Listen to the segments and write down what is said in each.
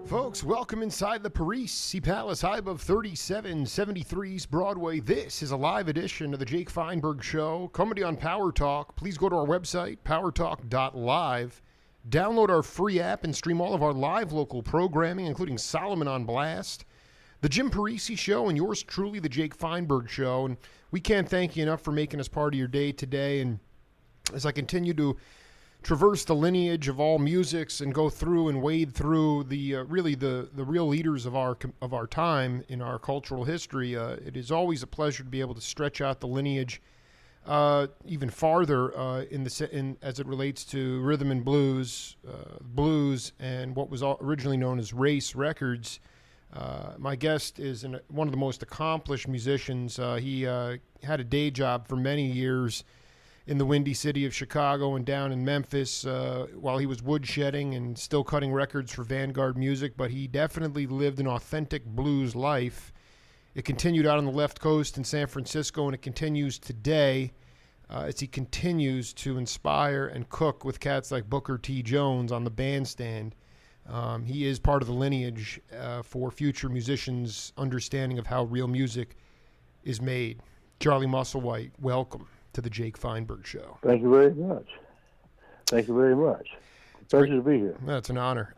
Folks, welcome inside the Parisi Palace, high above 3773 East Broadway. This is a live edition of the Jake Feinberg Show, coming to you on Power Talk. Please go to our website, powertalk.live. Download our free app and stream all of our live local programming, including Solomon on Blast, the Jim Parisi Show, and yours truly, the Jake Feinberg Show. And we can't thank you enough for making us part of your day today. And as I continue to traverse the lineage of all musics and go through and wade through the real leaders of our time in our cultural history, it is always a pleasure to be able to stretch out the lineage even farther as it relates to rhythm and blues, and what was originally known as race records. My guest is one of the most accomplished musicians. He had a day job for many years in the windy city of Chicago and down in Memphis while he was woodshedding and still cutting records for Vanguard Music, but he definitely lived an authentic blues life. It continued out on the left coast in San Francisco, and it continues today as he continues to inspire and cook with cats like Booker T. Jones on the bandstand. He is part of the lineage for future musicians' understanding of how real music is made. Charlie Musselwhite, welcome to the Jake Feinberg Show. Thank you very much. Thank you very much. Pleasure to be here. That's an honor.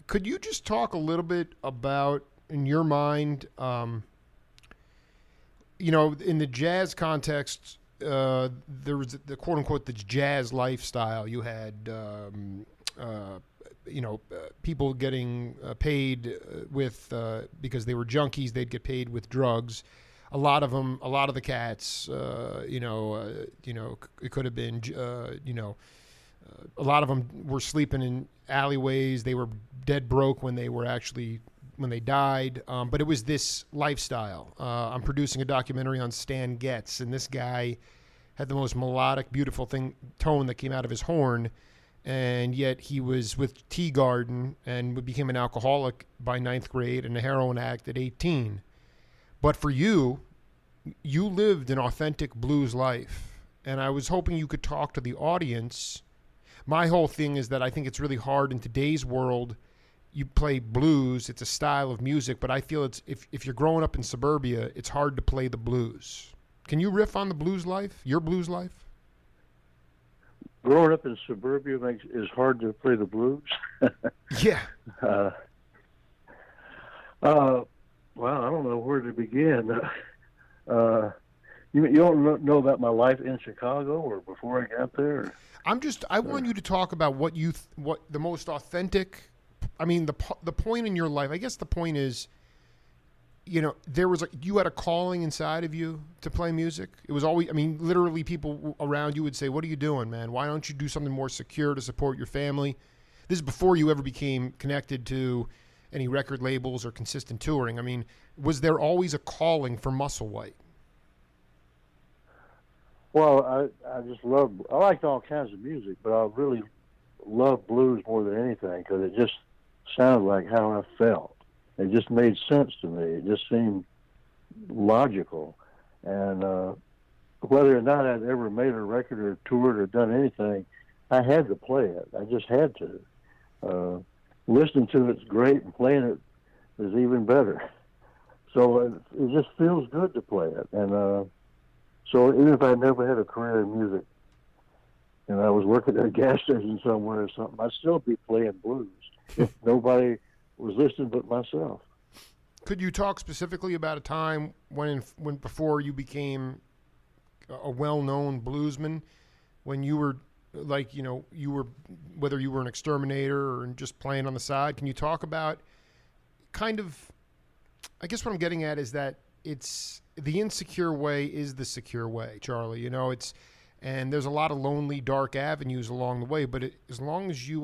Could you just talk a little bit about, in your mind, in the jazz context, there was the quote unquote the jazz lifestyle. You had people getting paid with because they were junkies. They'd get paid with drugs. A lot of the cats, it could have been, a lot of them were sleeping in alleyways. They were dead broke when they died. But it was this lifestyle. I'm producing a documentary on Stan Getz, and this guy had the most melodic, beautiful tone that came out of his horn. And yet he was with Tea Garden and became an alcoholic by 9th grade and a heroin addict at 18. But for you lived an authentic blues life, and I was hoping you could talk to the audience. My whole thing is that I think it's really hard in today's world. You play blues, it's a style of music, but I feel it's if you're growing up in suburbia, it's hard to play the blues. Can you riff on the blues life, your blues life? Growing up in suburbia is hard to play the blues. Yeah. Well, I don't know where to begin. You don't know about my life in Chicago or before I got there? I want you to talk about what the most authentic, the point in your life. I guess the point is, there was you had a calling inside of you to play music. It was always, literally people around you would say, "What are you doing, man? Why don't you do something more secure to support your family?" This is before you ever became connected to any record labels or consistent touring. Was there always a calling for Musselwhite? Well, I liked all kinds of music, but I really loved blues more than anything because it just sounded like how I felt. It just made sense to me. It just seemed logical. And whether or not I'd ever made a record or toured or done anything, I had to play it. I just had to. Listening to it's great, and playing it is even better. So it just feels good to play it. And so even if I never had a career in music and I was working at a gas station somewhere or something, I'd still be playing blues if nobody was listening but myself. Could you talk specifically about a time when before you became a well-known bluesman, when you were whether you were an exterminator or just playing on the side? Can you talk about I guess what I'm getting at is that it's the insecure way is the secure way, Charlie. And there's a lot of lonely, dark avenues along the way, but as long as you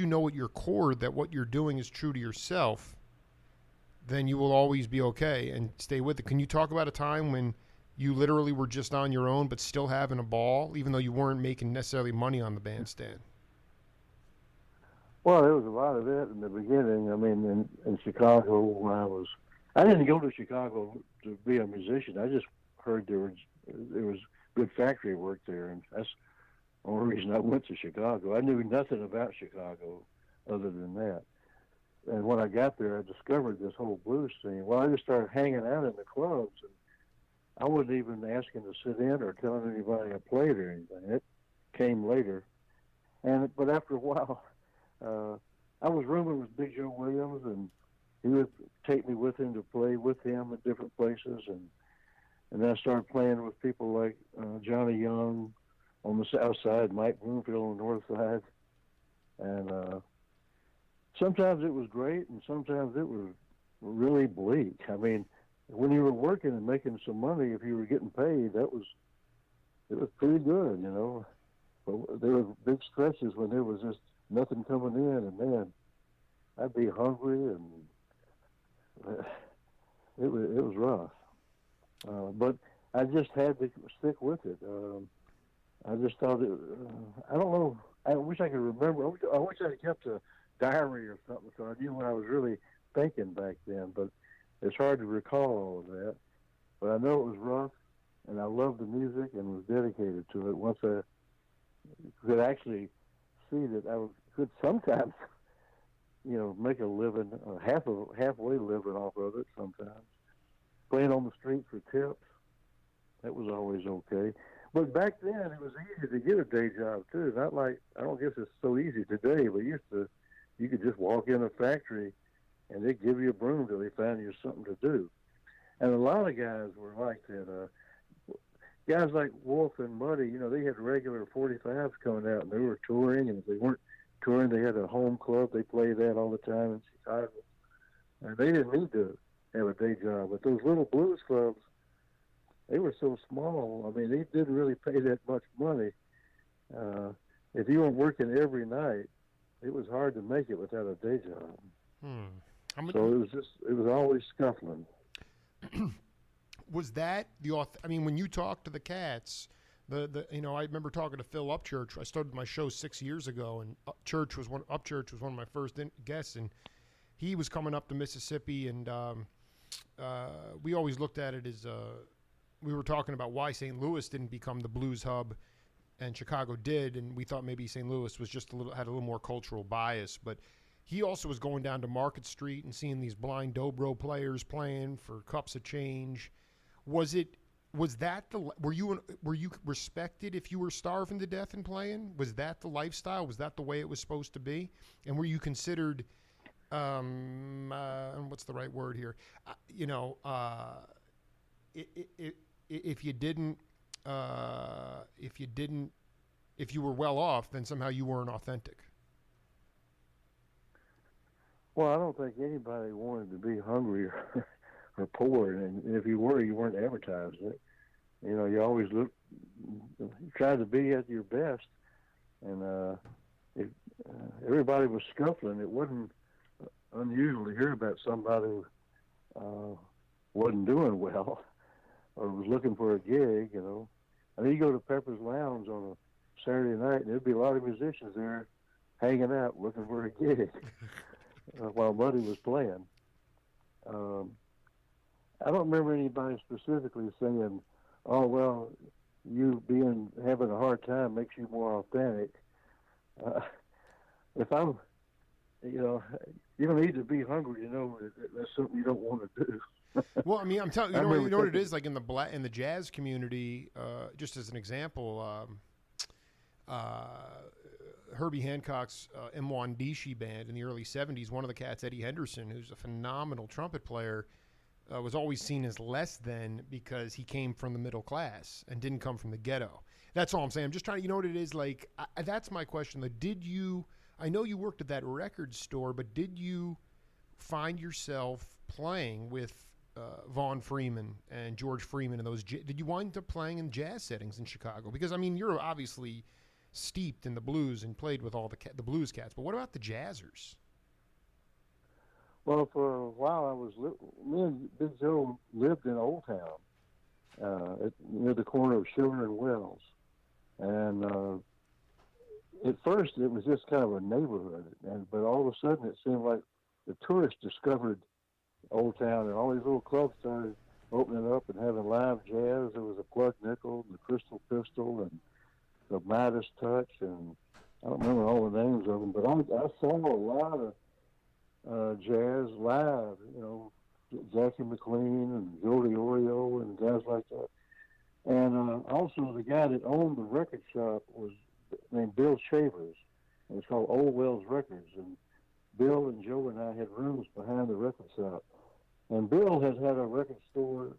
know at your core that what you're doing is true to yourself, then you will always be okay and stay with it. Can you talk about a time when you literally were just on your own but still having a ball, even though you weren't making necessarily money on the bandstand? Well, there was a lot of it in the beginning. In Chicago, when I didn't go to Chicago to be a musician. I just heard there was good factory work there, and that's the only reason I went to Chicago. I knew nothing about Chicago other than that. And when I got there, I discovered this whole blues scene. Well, I just started hanging out in the clubs, and I wasn't even asking to sit in or telling anybody I played or anything. It came later. But after a while, I was rooming with Big Joe Williams, and he would take me with him to play with him at different places, and then I started playing with people like Johnny Young on the south side, Mike Bloomfield on the north side, and sometimes it was great, and sometimes it was really bleak. I mean, when you were working and making some money, if you were getting paid, it was pretty good, you know. But there were big stretches when there was just nothing coming in, and man, I'd be hungry, and it was rough. But I just had to stick with it. I just thought I don't know. I wish I could remember. I wish I had kept a diary or something so I knew what I was really thinking back then. But it's hard to recall all of that. But I know it was rough, and I loved the music and was dedicated to it. Once I could actually see that could sometimes, you know, make a living, halfway living off of it sometimes. Playing on the street for tips, that was always okay. But back then, it was easy to get a day job, too. Not like, I don't guess it's so easy today, but you could just walk in a factory and they'd give you a broom till they found you something to do. And a lot of guys were like that. Guys like Wolf and Muddy, you know, they had regular 45s coming out and they were touring, and if they weren't touring, they had a home club. They played that all the time in Chicago. And they didn't need to have a day job. But those little blues clubs, they were so small. I mean, they didn't really pay that much money. If you weren't working every night, it was hard to make it without a day job. So it was always scuffling. Was that I mean, when you talk to the Cats, you know, I remember talking to Phil Upchurch. I started my show 6 years ago, and Upchurch was one of my first guests, and he was coming up to Mississippi, and we always looked at it as we were talking about why St. Louis didn't become the blues hub, and Chicago did, and we thought maybe St. Louis was just had a little more cultural bias, but he also was going down to Market Street and seeing these blind dobro players playing for cups of change. Were you respected if you were starving to death and playing? Was that the lifestyle? Was that the way it was supposed to be? And were you considered, what's the right word here? If you were well off, then somehow you weren't authentic. Well, I don't think anybody wanted to be hungry or poor, and if you were, you weren't advertising it. You know, you always tried to be at your best, and if everybody was scuffling, it wasn't unusual to hear about somebody who wasn't doing well or was looking for a gig. You know, I mean, you go to Pepper's Lounge on a Saturday night, and there'd be a lot of musicians there hanging out looking for a gig. While Buddy was playing. I don't remember anybody specifically saying, "Oh well, you having a hard time makes you more authentic." If I'm, you know, you don't need to be hungry. You know, that's something you don't want to do. Well, I mean, I'm telling you, you know what it is like in the jazz community. Just as an example. Herbie Hancock's Mwandishi band in the early 70s, one of the cats, Eddie Henderson, who's a phenomenal trumpet player, was always seen as less than because he came from the middle class and didn't come from the ghetto. That's all I'm saying. I'm just trying to, you know what it is, like, that's my question. Like, I know you worked at that record store, but did you find yourself playing with Vaughn Freeman and George Freeman and those, did you wind up playing in jazz settings in Chicago? Because, I mean, you're obviously steeped in the blues and played with all the blues cats, but what about the jazzers? Well, for a while, me and Big Joe lived in Old Town, near the corner of Sugar and Wells. And at first, it was just kind of a neighborhood, but all of a sudden, it seemed like the tourists discovered Old Town, and all these little clubs started opening up and having live jazz. There was a Plug Nickel, the Crystal Pistol, and the Midas Touch, and I don't remember all the names of them, but I saw a lot of jazz live. You know, Jackie McLean and Joe DiOrio and guys like that. And also the guy that owned the record shop was named Bill Shavers. It was called Old Wells Records. And Bill and Joe and I had rooms behind the record shop. And Bill has had a record store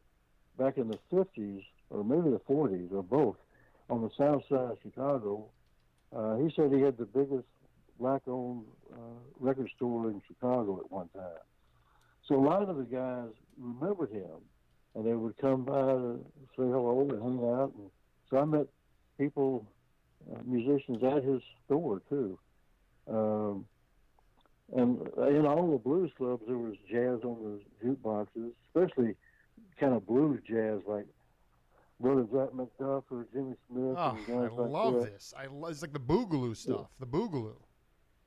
back in the 50s, or maybe the 40s, or both, on the south side of Chicago. He said he had the biggest black-owned record store in Chicago at one time. So a lot of the guys remembered him, and they would come by to say hello and hang out. And so I met people, musicians at his store too. And in all the blues clubs, there was jazz on the jukeboxes, especially kind of blues jazz, like Brother Jack McDuff or Jimmy Smith. Oh, and guys I like love that. this. It's like the boogaloo stuff. The boogaloo.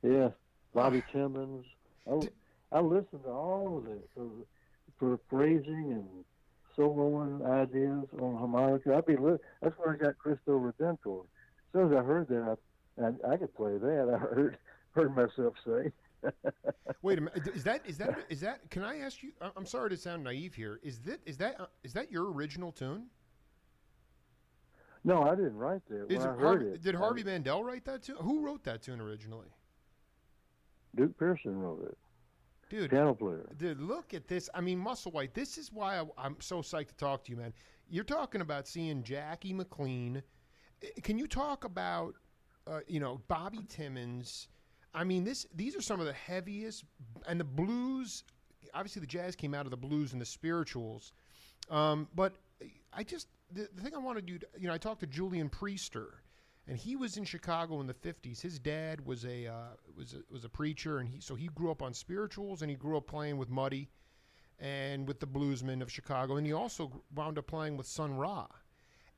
Yeah, Bobby Timmons. I listened to all of it for phrasing and soloing ideas on harmonica. That's where I got Cristo Redentor. As soon as I heard that, I could play that. I heard myself say. Wait a minute. Is that? Can I ask you? I'm sorry to sound naive here. Is that your original tune? No, I didn't write that. When I heard it. Did Harvey Mandel write that tune? Who wrote that tune originally? Duke Pearson wrote it. Dude, piano player. Dude, look at this. I mean, Musselwhite, this is why I'm so psyched to talk to you, man. You're talking about seeing Jackie McLean. Can you talk about, Bobby Timmons? I mean, these are some of the heaviest, and the blues, obviously the jazz came out of the blues and the spirituals. But the thing I wanted you to, I talked to Julian Priester, and he was in Chicago in the 50s. His dad was a preacher, and he grew up on spirituals, and he grew up playing with Muddy and with the bluesmen of Chicago, and he also wound up playing with Sun Ra.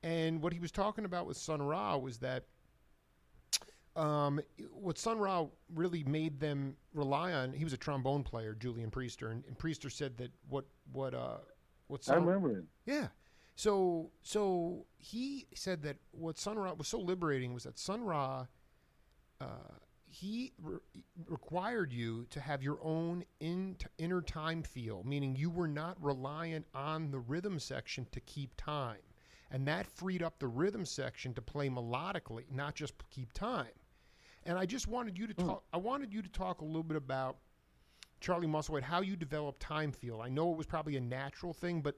And what he was talking about with Sun Ra was that what Sun Ra really made them rely on, he was a trombone player, Julian Priester, and Priester said that what Sun, I remember him. Yeah. So he said that what Sun Ra was so liberating was that Sun Ra, he required you to have your own inner time feel, meaning you were not reliant on the rhythm section to keep time. And that freed up the rhythm section to play melodically, not just keep time. And I just wanted you to talk. I wanted you to talk a little bit about Charlie Musselwhite, how you developed time feel. I know it was probably a natural thing, but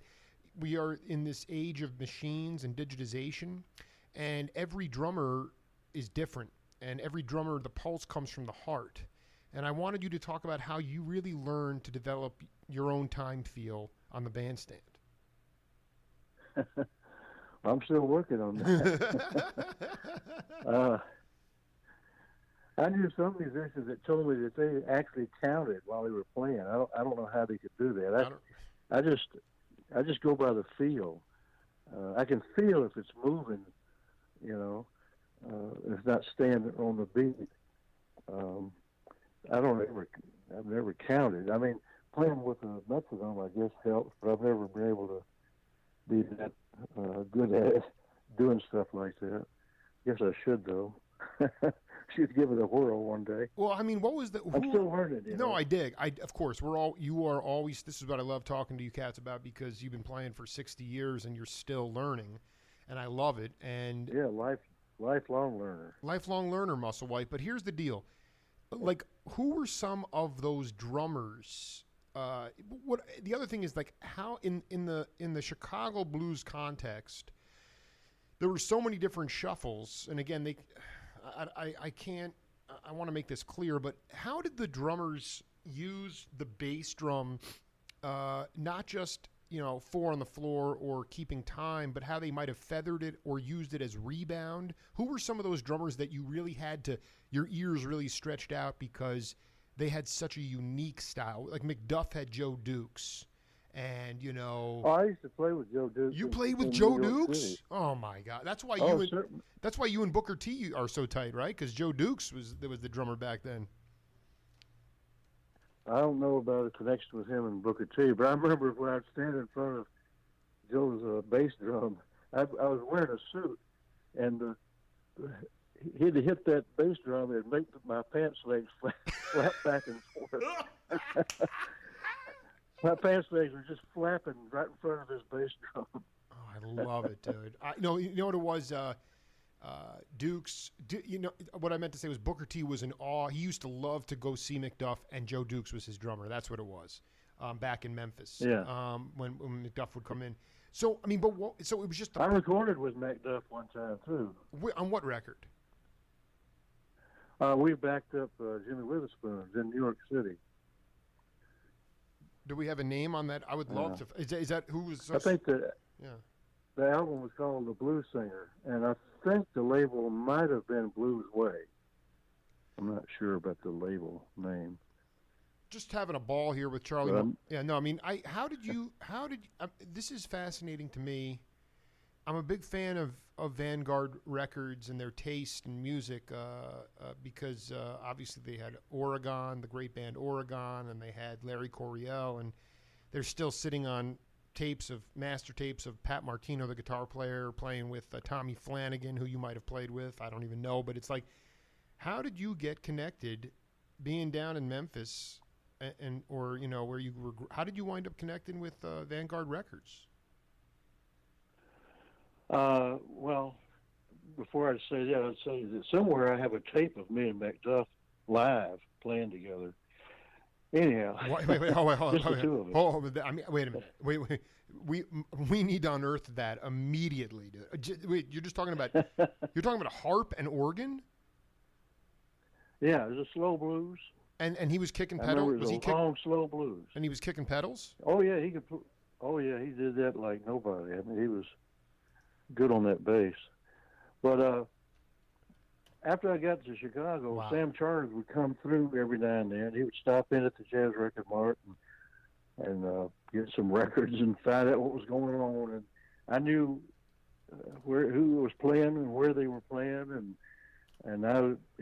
we are in this age of machines and digitization, and every drummer is different, and every drummer, the pulse comes from the heart. And I wanted you to talk about how you really learned to develop your own time feel on the bandstand. I'm still working on that. I knew some musicians that told me that they actually counted while they were playing. I don't know how they could do that. I just go by the feel. I can feel if it's moving, it's not staying on the beat. I've never counted. I mean, playing with a metronome, I guess, helps, but I've never been able to be that good at doing stuff like that. Guess I should, though. Should give it a whirl one day. Well, I mean, what was the? I'm still learning. No, I dig. Of course, you are always. This is what I love talking to you cats about, because you've been playing for 60 years and you're still learning, and I love it. And yeah, lifelong learner. Lifelong learner, Musselwhite. But here's the deal: like, who were some of those drummers? What the other thing is, like, how in the Chicago blues context, there were so many different shuffles, and again, I can't. I want to make this clear, but how did the drummers use the bass drum, not just 4 on the floor or keeping time, but how they might have feathered it or used it as rebound? Who were some of those drummers that you really had to, your ears really stretched out because they had such a unique style? Like McDuff had Joe Dukes. And Oh, I used to play with Joe Dukes. You played with Joe Dukes? Oh my God! That's why you and Booker T are so tight, right? Because Joe Dukes was the drummer back then. I don't know about a connection with him and Booker T, but I remember when I'd stand in front of Joe's bass drum. I was wearing a suit, and he'd hit that bass drum and make my pants legs flap back and forth. My pants legs were just flapping right in front of his bass drum. Oh, I love it, dude. You know what it was? Dukes. You know what I meant to say was Booker T was in awe. He used to love to go see McDuff, and Joe Dukes was his drummer. That's what it was. Back in Memphis. Yeah. When McDuff would come in. So I mean, so it was just. I recorded with McDuff one time too. On what record? We backed up Jimmy Witherspoon's in New York City. Do we have a name on that? I would love to. Is that who was? I think that yeah. the album was called The Blues Singer, and I think the label might have been Blues Way. I'm not sure about the label name. Just having a ball here with Charlie. Yeah, no, I mean, how did you? This is fascinating to me. I'm a big fan of Vanguard Records and their taste in music because obviously they had Oregon, the great band Oregon, and they had Larry Coryell, and they're still sitting on master tapes of Pat Martino, the guitar player, playing with Tommy Flanagan, who you might have played with. I don't even know, but it's like, how did you get connected being down in Memphis or where you were? How did you wind up connecting with Vanguard Records? Well, before I say that, I'd say that somewhere I have a tape of me and McDuff live playing together. Anyhow, wait, hold on. Just the two of us. I mean, wait a minute. Wait. We need to unearth that immediately. Wait, you're talking about a harp and organ? Yeah, it was a slow blues. And he was kicking pedals. Was he long, slow blues? And he was kicking pedals. Oh yeah, he could. Oh yeah, he did that like nobody. I mean, he was good on that bass. But after I got to Chicago, wow. Sam Charles would come through every now and then. He would stop in at the Jazz Record Mart and get some records and find out what was going on. And I knew who was playing and where they were playing, and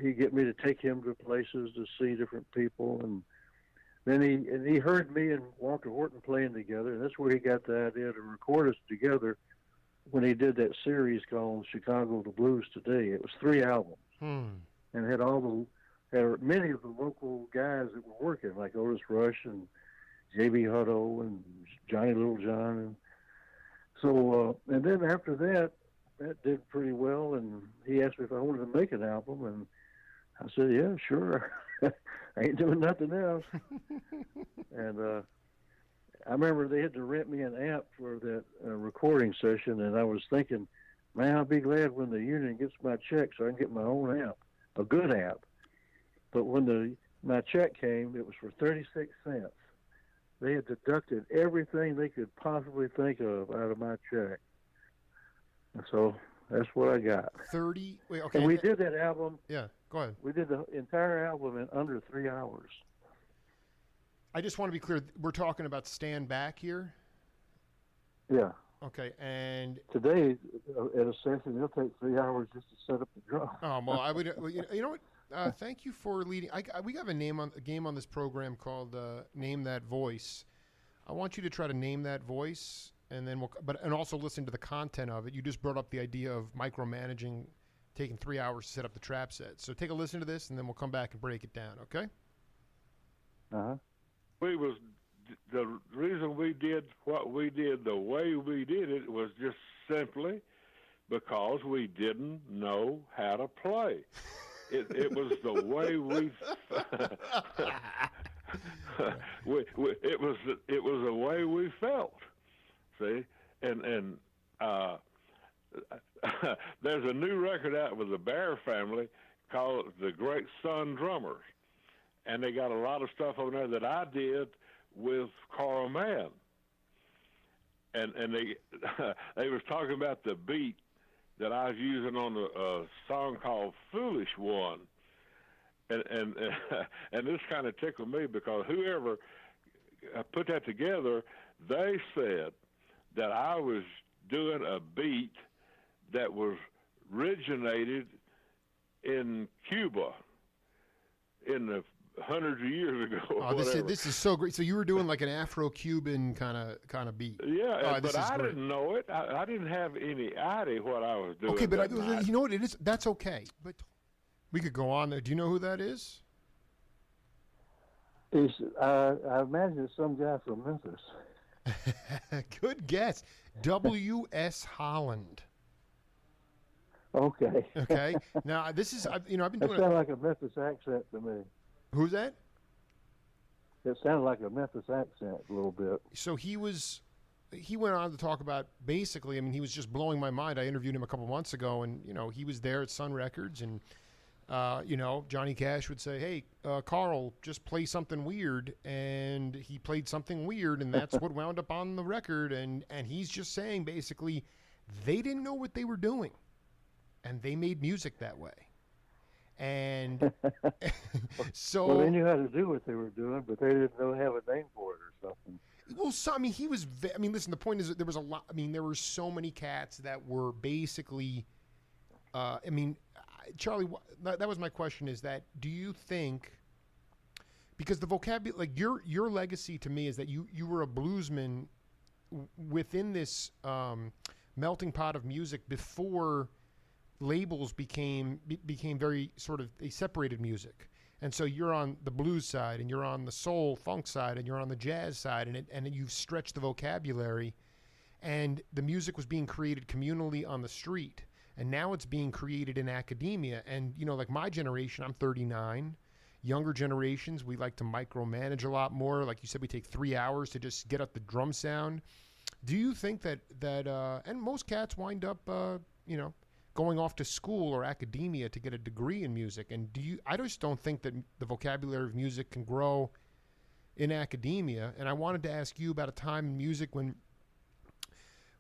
he'd get me to take him to places to see different people. And then he heard me and Walter Horton playing together, and that's where he got the idea to record us together. When he did that series called Chicago the Blues Today, it was 3 albums, and had many of the local guys that were working, like Otis Rush and J.B. Hutto and Johnny Littlejohn, and so and then after that did pretty well, and he asked me if I wanted to make an album, and I said, yeah, sure. I ain't doing nothing else. And I remember they had to rent me an amp for that recording session, and I was thinking, man, I'll be glad when the union gets my check so I can get my own amp, a good amp. But when my check came, it was for 36 cents. They had deducted everything they could possibly think of out of my check. And so that's what I got. 30? Wait, okay. And we did that album. Yeah, go ahead. We did the entire album in under 3 hours. I just want to be clear. We're talking about Stand Back here? Yeah. Okay, and today at a session, it'll take 3 hours just to set up the drum. Oh well, I would. You know what? Thank you for leading. We have a game on this program called Name That Voice. I want you to try to name that voice, and then and also listen to the content of it. You just brought up the idea of micromanaging, taking 3 hours to set up the trap set. So take a listen to this, and then we'll come back and break it down. Okay? The reason we did what we did the way we did it was just simply because we didn't know how to play. It was the way it was the way we felt. See, and there's a new record out with the Bear family called The Great Sun Drummers, and they got a lot of stuff on there that I did with Carl Mann, and they was talking about the beat that I was using on a song called "Foolish One," and this kind of tickled me because whoever put that together, they said that I was doing a beat that was originated in Cuba in the hundreds of years ago. Or Oh, whatever. this is so great. So you were doing like an Afro-Cuban kind of beat. Yeah, Oh, but I great. didn't know it. I didn't have any idea what I was doing. Okay, but that night. you know what it is? That's okay. But we could go on there. Do you know who that is? I imagine it's some guy from Memphis. Good guess. W.S. Holland. Okay. Okay. Now this is I've been That doing. sounded like a Memphis accent to me. Who's that? It sounded like a Memphis accent a little bit. So he went on to talk about basically. I mean, he was just blowing my mind. I interviewed him a couple months ago, and he was there at Sun Records, and Johnny Cash would say, "Hey, Carl, just play something weird," and he played something weird, and that's what wound up on the record. And he's just saying basically, they didn't know what they were doing, and they made music that way. And so, well, they knew how to do what they were doing, but they didn't have a name for it or something. well, so, I mean, listen. The point is that there was a lot. I mean, there were so many cats that were basically. Charlie, that was my question. Is that do you think? Because the vocabulary, like your legacy to me is that you were a bluesman within this melting pot of music before labels became very sort of, they separated music, and so you're on the blues side and you're on the soul funk side and you're on the jazz side, and you've stretched the vocabulary, and the music was being created communally on the street, and now it's being created in academia. And like my generation, I'm 39. Younger generations, we like to micromanage a lot more. Like you said, we take 3 hours to just get up the drum sound. Do you think that and most cats wind up going off to school or academia to get a degree in music? And I just don't think that the vocabulary of music can grow in academia. And I wanted to ask you about a time in music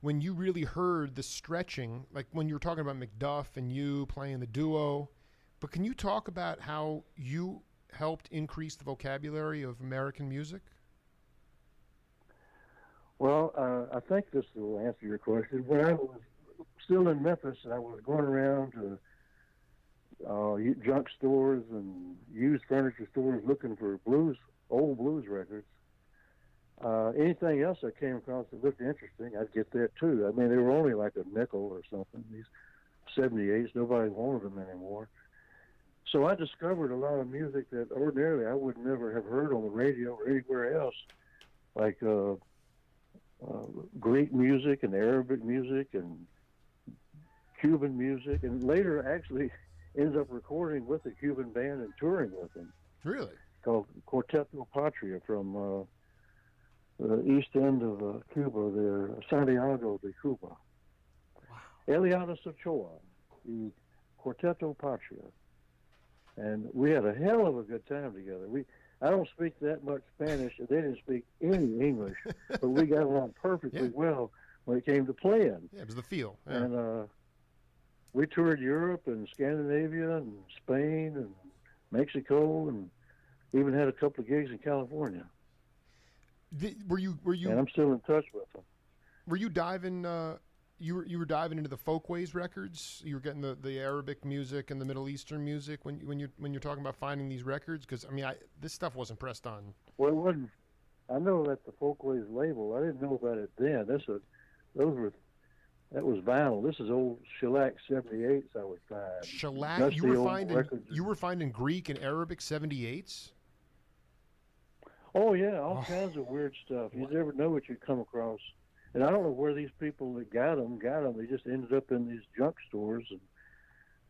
when you really heard the stretching, like when you were talking about McDuff and you playing the duo. But can you talk about how you helped increase the vocabulary of American music? Well, I think this will answer your question. When I was still in Memphis, I was going around to junk stores and used furniture stores looking for old blues records. Anything else I came across that looked interesting, I'd get that too. I mean, they were only like a nickel or something. These 78s, nobody wanted them anymore. So I discovered a lot of music that ordinarily I would never have heard on the radio or anywhere else, like Greek music and Arabic music and Cuban music, and later actually ended up recording with the Cuban band and touring with them. Really? Called Quarteto Patria from the east end of Cuba, there, Santiago de Cuba. Wow. Eliana Sochoa, the Quarteto Patria. And we had a hell of a good time together. I don't speak that much Spanish, and they didn't speak any English, but we got along perfectly well when it came to playing. Yeah, it was the feel. Yeah. And we toured Europe and Scandinavia and Spain and Mexico, and even had a couple of gigs in California. Were you? And I'm still in touch with them. Were you diving? You were diving into the folkways records. You were getting the Arabic music and the Middle Eastern music when you're talking about finding these records. Because I mean, this stuff wasn't pressed on. Well, it wasn't. I know that the folkways label. I didn't know about it then. That was vinyl. This is old shellac 78s. I would find shellac. Dusty You were finding Greek and Arabic 78s. Oh yeah, all kinds of weird stuff. You never know what you come across. And I don't know where these people that got them. They just ended up in these junk stores,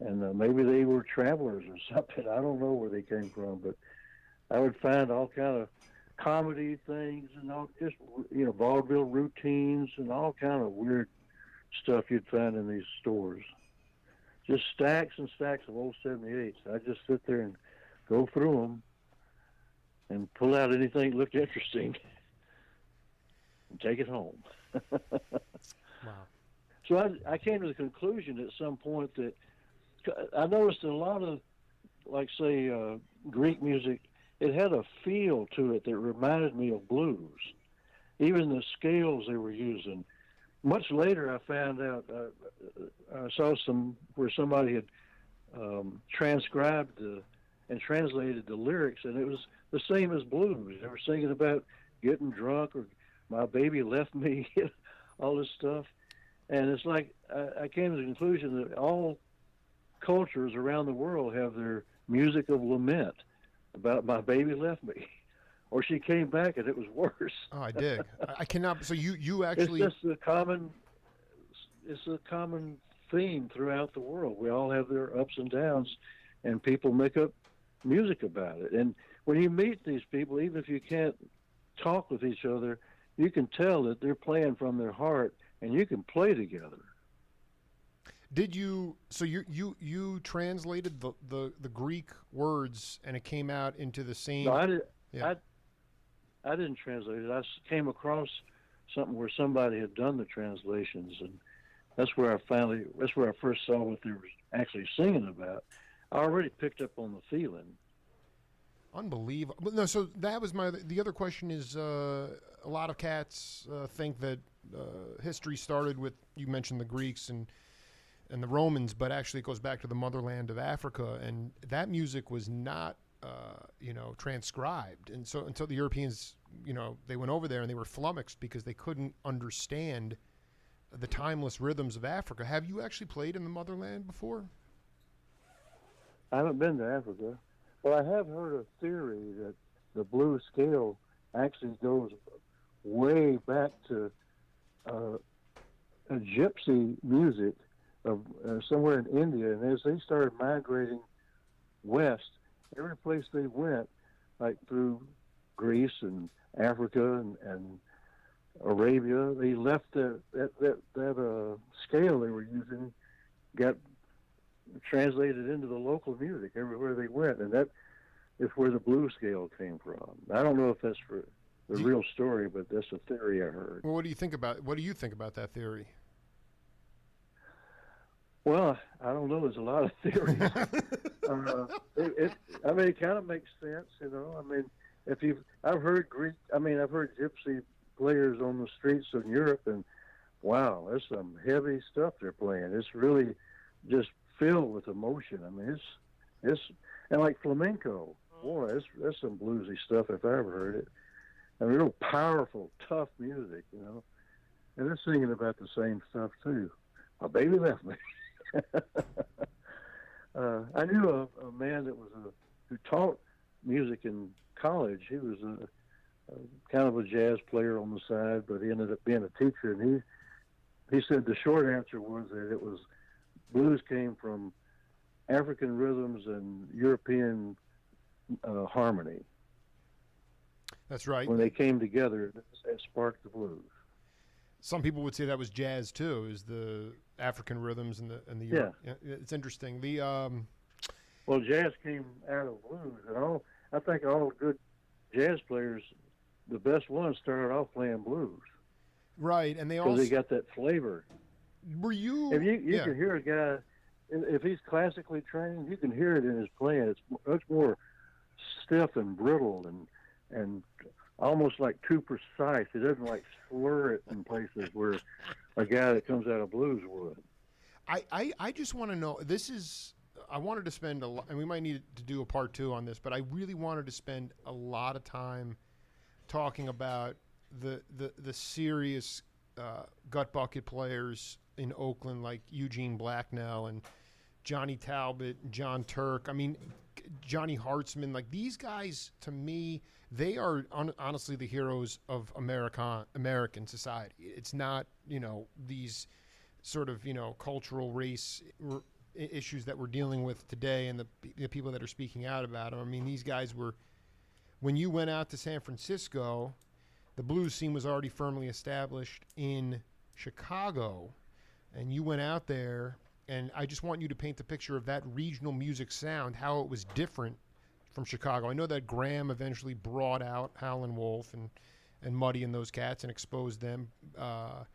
and maybe they were travelers or something. I don't know where they came from, but I would find all kind of comedy things and all just vaudeville routines and all kind of weird stuff you'd find in these stores. Just stacks and stacks of old 78s. I'd just sit there and go through them and pull out anything that looked interesting and take it home. Wow. So I came to the conclusion at some point that I noticed a lot of, like, say, Greek music, it had a feel to it that reminded me of blues. Even the scales they were using. Much later, I found out, I saw where somebody had transcribed the and translated the lyrics, and it was the same as blues. They were singing about getting drunk or my baby left me, all this stuff. And it's like I came to the conclusion that all cultures around the world have their music of lament about my baby left me, or she came back and it was worse. Oh, I dig. I cannot. So you actually. It's just a common. It's a common theme throughout the world. We all have their ups and downs, and people make up music about it. And when you meet these people, even if you can't talk with each other, you can tell that they're playing from their heart, and you can play together. Did you? So you translated the Greek words, and it came out into the same. No, I did. Yeah. I didn't translate it. I came across something where somebody had done the translations, and that's where I first saw what they were actually singing about. I already picked up on the feeling. Unbelievable. No, so that was the other question is a lot of cats think that history started with, you mentioned the Greeks and the Romans, but actually it goes back to the motherland of Africa, and that music was not transcribed. And so until the Europeans, they went over there and they were flummoxed because they couldn't understand the timeless rhythms of Africa. Have you actually played in the motherland before? I haven't been to Africa, but I have heard a theory that the blues scale actually goes way back to a gypsy music of somewhere in India. And as they started migrating west, every place they went, like through Greece and Africa and Arabia, they left that scale they were using, got translated into the local music everywhere they went, and that is where the blues scale came from. I don't know if that's for the real story, but that's a theory I heard. Well, what do you think about that theory? Well, I don't know. There's a lot of theories. It kind of makes sense, I've heard gypsy players on the streets of Europe, and wow, there's some heavy stuff they're playing. It's really just filled with emotion. It's and like flamenco. Boy, that's some bluesy stuff if I ever heard it. And real powerful, tough music, and they're singing about the same stuff too. My baby left me. I knew a man that who taught music in college. He was a kind of a jazz player on the side, but he ended up being a teacher. And he said the short answer was that it was blues came from African rhythms and European harmony. That's right. When they came together, it sparked the blues. Some people would say that was jazz too, is the African rhythms and the yeah. It's interesting. Well, jazz came out of blues, and I think all good jazz players, the best ones, started off playing blues. Right, and because they got that flavor. Were you? If you can hear a guy, if he's classically trained, you can hear it in his playing. It's much more stiff and brittle and almost like too precise. It doesn't like slur it in places where a guy that comes out of blues would. I just want to know, I wanted to spend and we might need to do a part 2 on this, but I really wanted to spend a lot of time talking about the serious gut bucket players in Oakland like Eugene Blacknell and Johnny Talbot, John Turk. Johnny Hartzman, like these guys, to me, they are honestly the heroes of American society. It's not, these sort of, cultural race issues that we're dealing with today and the people that are speaking out about them. These guys were, when you went out to San Francisco, the blues scene was already firmly established in Chicago, and you went out there. And I just want you to paint the picture of that regional music sound, how it was different from Chicago. I know that Graham eventually brought out Howlin' Wolf and Muddy and those cats and exposed them to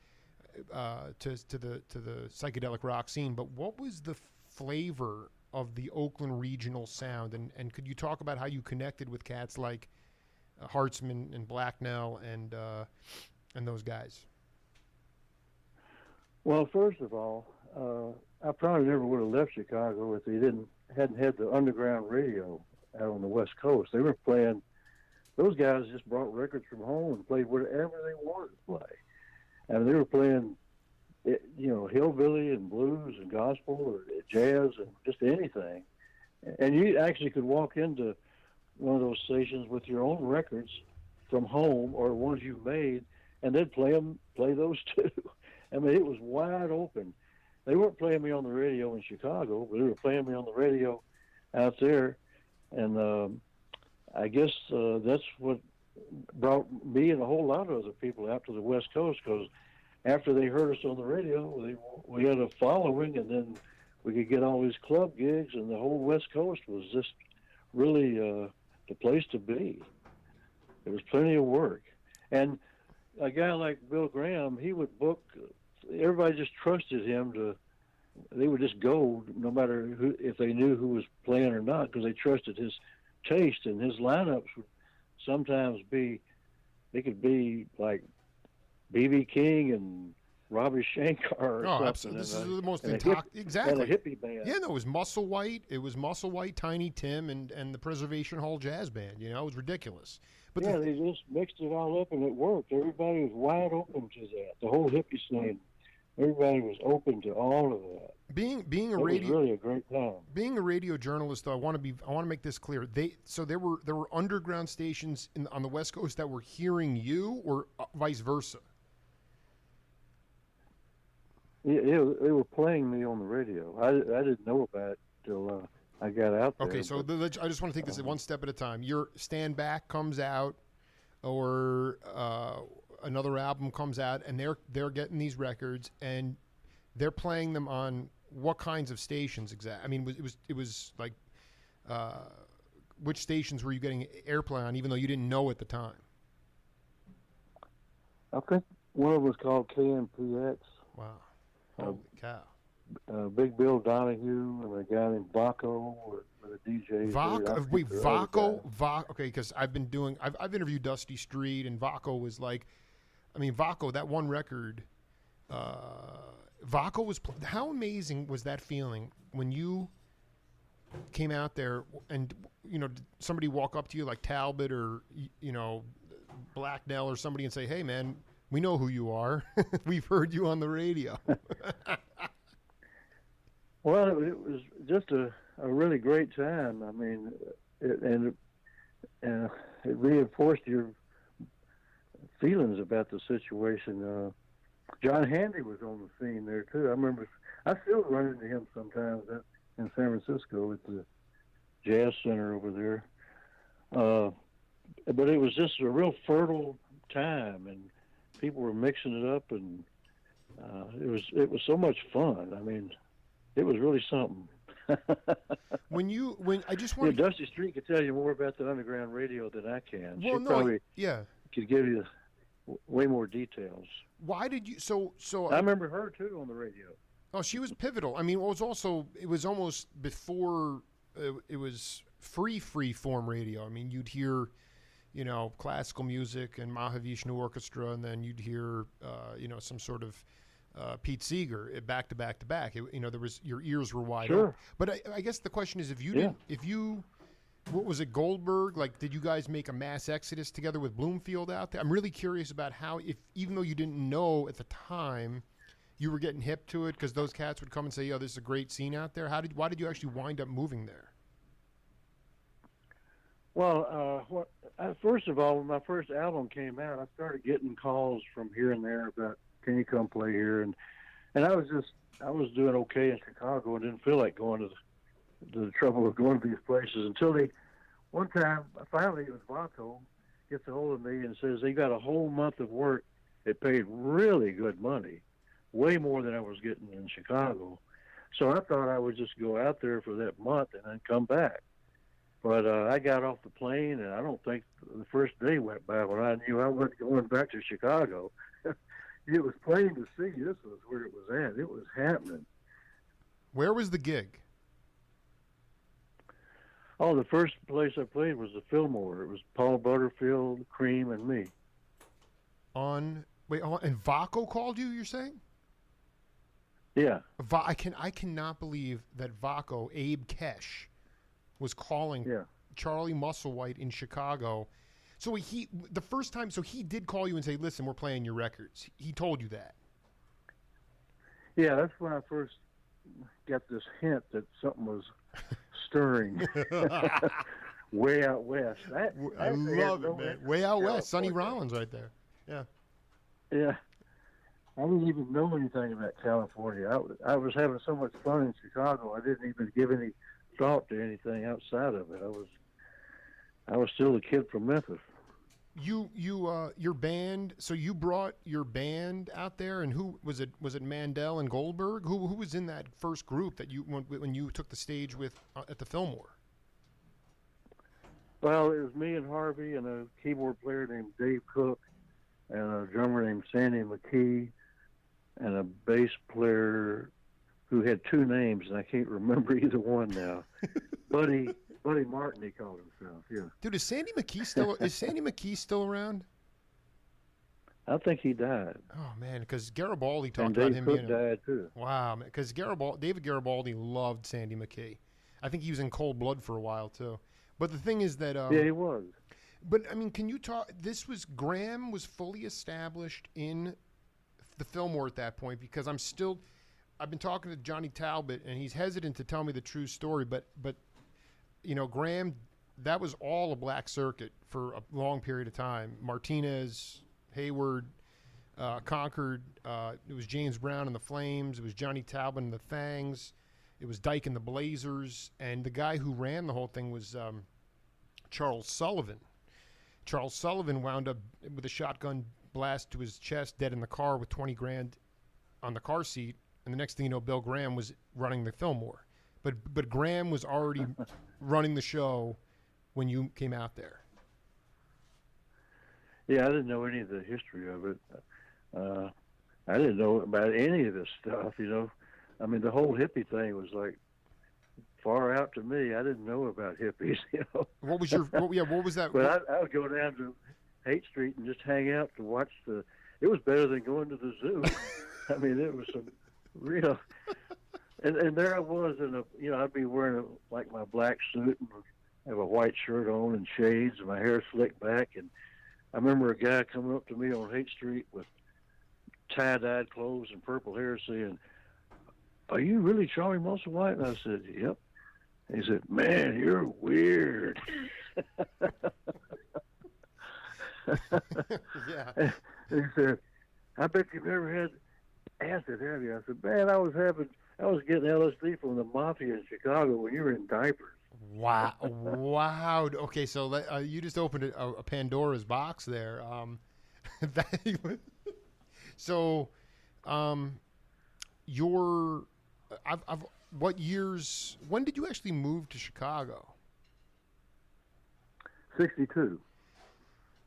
the psychedelic rock scene. But what was the flavor of the Oakland regional sound? And could you talk about how you connected with cats like Hartzman and Blacknell and those guys? Well, first of all, I probably never would have left Chicago if they hadn't had the underground radio out on the West Coast. They were playing. Those guys just brought records from home and played whatever they wanted to play. And they were playing, hillbilly and blues and gospel or jazz and just anything. And you actually could walk into one of those stations with your own records from home or ones you made, and they'd play those too. I mean, it was wide open. They weren't playing me on the radio in Chicago, but they were playing me on the radio out there. And I guess that's what brought me and a whole lot of other people out to the West Coast, because after they heard us on the radio, we had a following, and then we could get all these club gigs, and the whole West Coast was just really the place to be. There was plenty of work. And a guy like Bill Graham, he would book, everybody just trusted him they would just go no matter if they knew who was playing or not, because they trusted his taste, and his lineups would sometimes they could be like B.B. King and Ravi Shankar or something. Absolutely. This is the most exactly. And a hippie band. Yeah, no, it was Musselwhite. It was Musselwhite, Tiny Tim, and the Preservation Hall Jazz Band. It was ridiculous. But they just mixed it all up, and it worked. Everybody was wide open to that. The whole hippie scene, everybody was open to all of that. Being a it radio, was really a great time. Being a radio journalist, though, I want to make this clear. There were underground stations on the West Coast that were hearing you, or vice versa. Yeah, they were playing me on the radio. I didn't know about it till I got out there. Okay, so I just want to take this one step at a time. Your Stand Back comes out, or another album comes out, and they're getting these records, and they're playing them on what kinds of stations exactly? I mean, it was like, which stations were you getting airplay on, even though you didn't know at the time? I think one of them was called KMPX. Wow. Holy cow. Big Bill Donahue and a guy named Vaco were the DJs. Vaco. Okay, because I've interviewed Dusty Street, and Vaco was like, Vaco, that one record, Vaco was, how amazing was that feeling when you came out there and, did somebody walk up to you like Talbot or, Blacknell or somebody and say, hey, man, we know who you are. We've heard you on the radio. Well, it was just a really great time. I mean, it reinforced your feelings about the situation. John Handy was on the scene there too. I remember, I still run into him sometimes in San Francisco at the Jazz Center over there. But it was just a real fertile time, and people were mixing it up, and it was so much fun. I mean, it was really something. Dusty Street could tell you more about the underground radio than I can. Well, she probably could give you way more details. Why did you? So I remember her too on the radio. Oh, she was pivotal. I mean, it was almost before it was free form radio. I mean, you'd hear, classical music and Mahavishnu Orchestra, and then you'd hear, some sort of Pete Seeger back to back to back. There was, your ears were wide open. But I guess the question is, what was it, Goldberg? Like, did you guys make a mass exodus together with Bloomfield out there? I'm really curious about how, even though you didn't know at the time, you were getting hip to it, because those cats would come and say, "Oh, this is a great scene out there." Why did you actually wind up moving there? Well, first of all, when my first album came out, I started getting calls from here and there about, can you come play here? And I was doing okay in Chicago and didn't feel like going to the trouble of going to these places until one time, finally, it was Vato gets a hold of me and says they got a whole month of work. It paid really good money, way more than I was getting in Chicago. So I thought I would just go out there for that month and then come back. But I got off the plane, and I don't think the first day went by when I knew I wasn't going back to Chicago. It was plain to see this was where it was at. It was happening. Where was the gig? Oh, the first place I played was the Fillmore. It was Paul Butterfield, Cream, and me. And Vaco called you, you're saying? Yeah. I cannot believe that Vaco, Abe Kesh, was calling Charlie Musselwhite in Chicago. So the first time, so he did call you and say, "Listen, we're playing your records." He told you that. Yeah, that's when I first got this hint that something was stirring way out west. I love it, man. Way out west, Sonny Rollins, right there. Yeah. Yeah. I didn't even know anything about California. I was having so much fun in Chicago. I didn't even give any thought to anything outside of it. I was still a kid from Memphis. Your band. So you brought your band out there, and who was it? Was it Mandel and Goldberg? Who was in that first group that you when you took the stage with at the Fillmore? Well, it was me and Harvey and a keyboard player named Dave Cook and a drummer named Sandy McKee and a bass player who had two names, and I can't remember either one now. Buddy Martin, he called himself. Yeah. Dude, is Sandy McKee still around? I think he died. Oh man, because Garibaldi talked and about Dave him Cook being died too. Wow, because David Garibaldi loved Sandy McKee. I think he was in Cold Blood for a while too. But the thing is that yeah, he was. But I mean, can you talk? Graham was fully established in the Fillmore at that point, because I've been talking to Johnny Talbot, and he's hesitant to tell me the true story, but you know, Graham, that was all a black circuit for a long period of time. Martinez, Hayward, Concord, it was James Brown and the Flames, it was Johnny Talbot and the Thangs, it was Dyke and the Blazers, and the guy who ran the whole thing was Charles Sullivan. Charles Sullivan wound up with a shotgun blast to his chest, dead in the car with 20 grand on the car seat. And the next thing you know, Bill Graham was running the Fillmore. But Graham was already running the show when you came out there. Yeah, I didn't know any of the history of it. I didn't know about any of this stuff, you know. I mean, the whole hippie thing was like far out to me. I didn't know about hippies, you know. What was what was that? But I would go down to Haight Street and just hang out to watch it was better than going to the zoo. I mean, it was some real, and there I was I'd be wearing like my black suit and have a white shirt on and shades and my hair slicked back. And I remember a guy coming up to me on Haight Street with tie-dyed clothes and purple hair saying, "Are you really Charlie Musselwhite?" And I said, "Yep." And he said, "Man, you're weird." Yeah. And he said, "I bet you've never had acid, have you?" I said, "Man, I was getting LSD from the mafia in Chicago when you were in diapers." Wow. Wow. Okay, so you just opened a Pandora's box there. When did you actually move to Chicago? 62.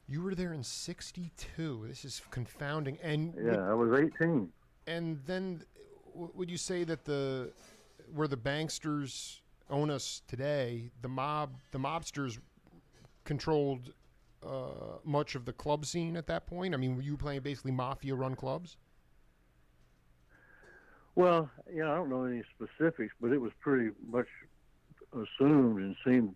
You were there in 62. This is confounding. And yeah, I was 18. And then would you say that where the banksters own us today, the mobsters controlled much of the club scene at that point? I mean, were you playing basically mafia-run clubs? Well, I don't know any specifics, but it was pretty much assumed and seemed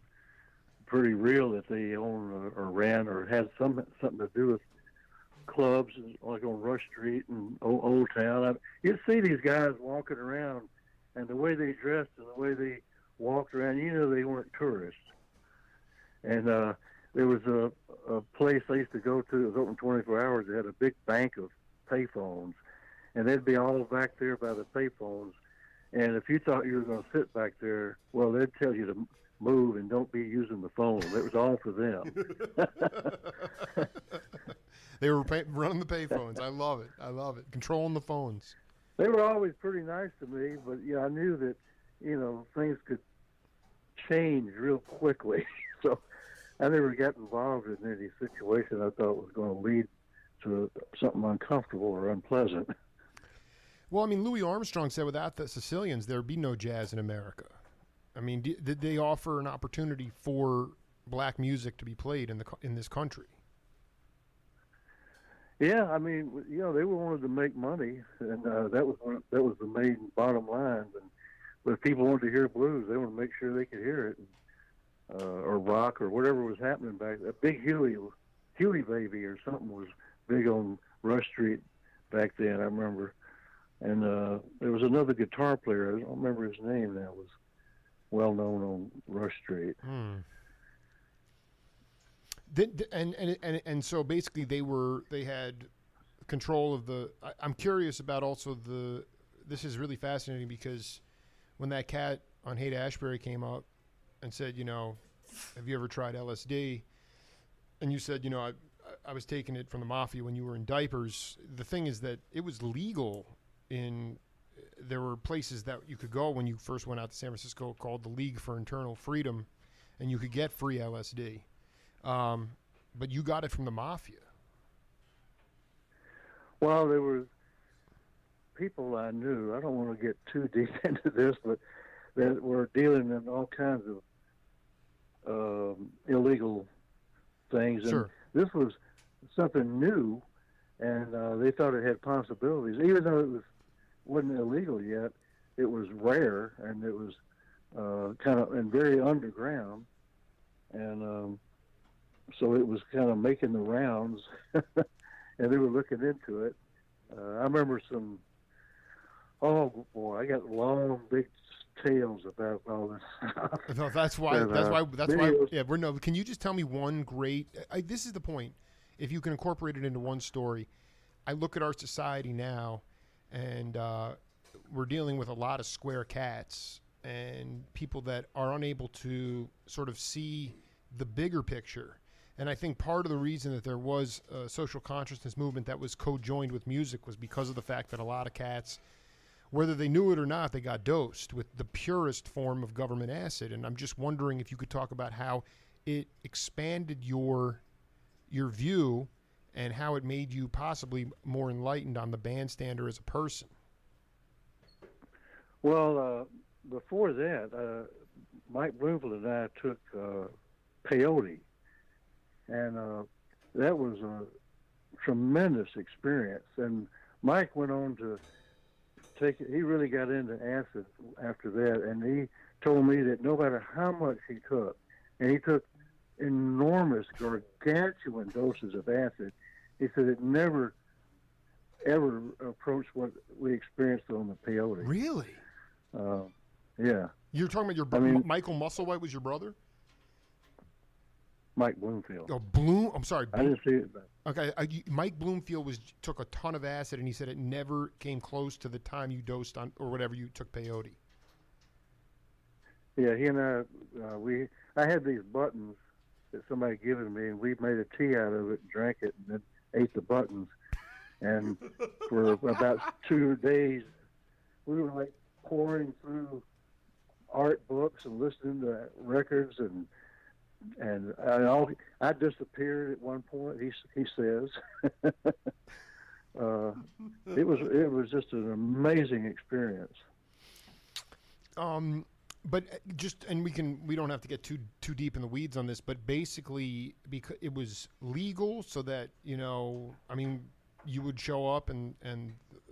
pretty real that they owned or ran or had something to do with clubs like on Rush Street and Old Town. You'd see these guys walking around, and the way they dressed and the way they walked around, they weren't tourists. And there was a place I used to go to. It was open 24 hours. They had a big bank of payphones, and they'd be all back there by the payphones. And if you thought you were going to sit back there, well, they'd tell you to move and don't be using the phone. It was all for them. They were running the payphones. I love it. Controlling the phones. They were always pretty nice to me, but I knew that, things could change real quickly. So I never got involved in any situation I thought was going to lead to something uncomfortable or unpleasant. Well, I mean, Louis Armstrong said without the Sicilians, there'd be no jazz in America. I mean, did they offer an opportunity for black music to be played in this country? Yeah, I mean, they wanted to make money, and that was the main bottom line. But if people wanted to hear blues, they wanted to make sure they could hear it. or rock or whatever was happening back. A big Huey baby or something was big on Rush Street back then. I remember, and there was another guitar player. I don't remember his name now. Was well known on Rush Street. And so basically they had control of the. I'm curious about also the. This is really fascinating because when that cat on Haight-Ashbury came up and said, have you ever tried LSD? And you said, I was taking it from the mafia when you were in diapers. The thing is that it was legal there were places that you could go when you first went out to San Francisco called the League for Internal Freedom, and you could get free LSD. But you got it from the mafia. Well, there were people I knew. I don't want to get too deep into this, but that were dealing in all kinds of illegal things. Sure. And this was something new, and they thought it had possibilities. Even though wasn't illegal yet, it was rare, and it was kind of and very underground. And so it was kind of making the rounds, and they were looking into it. I remember oh boy, I got long, big tales about all this stuff. No, that's why. Yeah, can you just tell me one great? This is the point. If you can incorporate it into one story, I look at our society now, and we're dealing with a lot of square cats and people that are unable to sort of see the bigger picture. And I think part of the reason that there was a social consciousness movement that was co-joined with music was because of the fact that a lot of cats, whether they knew it or not, they got dosed with the purest form of government acid. And I'm just wondering if you could talk about how it expanded your view and how it made you possibly more enlightened on the bandstander as a person. Well, before that, Mike Bloomfield and I took peyote, and that was a tremendous experience. And Mike went on to take it. He really got into acid after that, and he told me that no matter how much he took, and he took enormous, gargantuan doses of acid, he said it never, ever approached what we experienced on the peyote. Really? Yeah. You're talking about your brother, Michael Musselwhite was your brother? Mike Bloomfield. Oh, I'm sorry. I didn't see it. Okay, Mike Bloomfield took a ton of acid, and he said it never came close to the time you dosed on or whatever you took peyote. Yeah, he and I had these buttons that somebody had given me, and we made a tea out of it, drank it, and then ate the buttons. And for about 2 days, we were like pouring through art books and listening to records, and I disappeared at one point. He says it was just an amazing experience. But we don't have to get too deep in the weeds on this, but basically because it was legal, so that you would show up and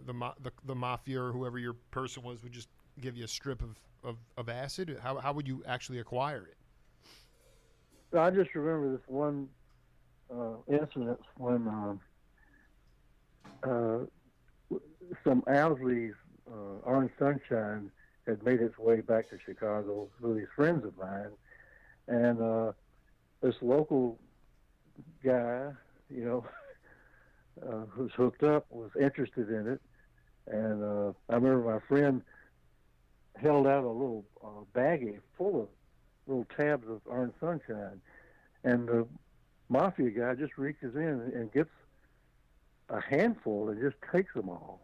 the mafia or whoever your person was would just give you a strip of acid. How would you actually acquire it? I just remember this one incident when some Owsley's Orange Sunshine had made its way back to Chicago with these friends of mine, and this local guy, who's hooked up, was interested in it, and I remember my friend held out a little baggie full of little tabs of Orange Sunshine, and the mafia guy just reaches in and gets a handful and just takes them all.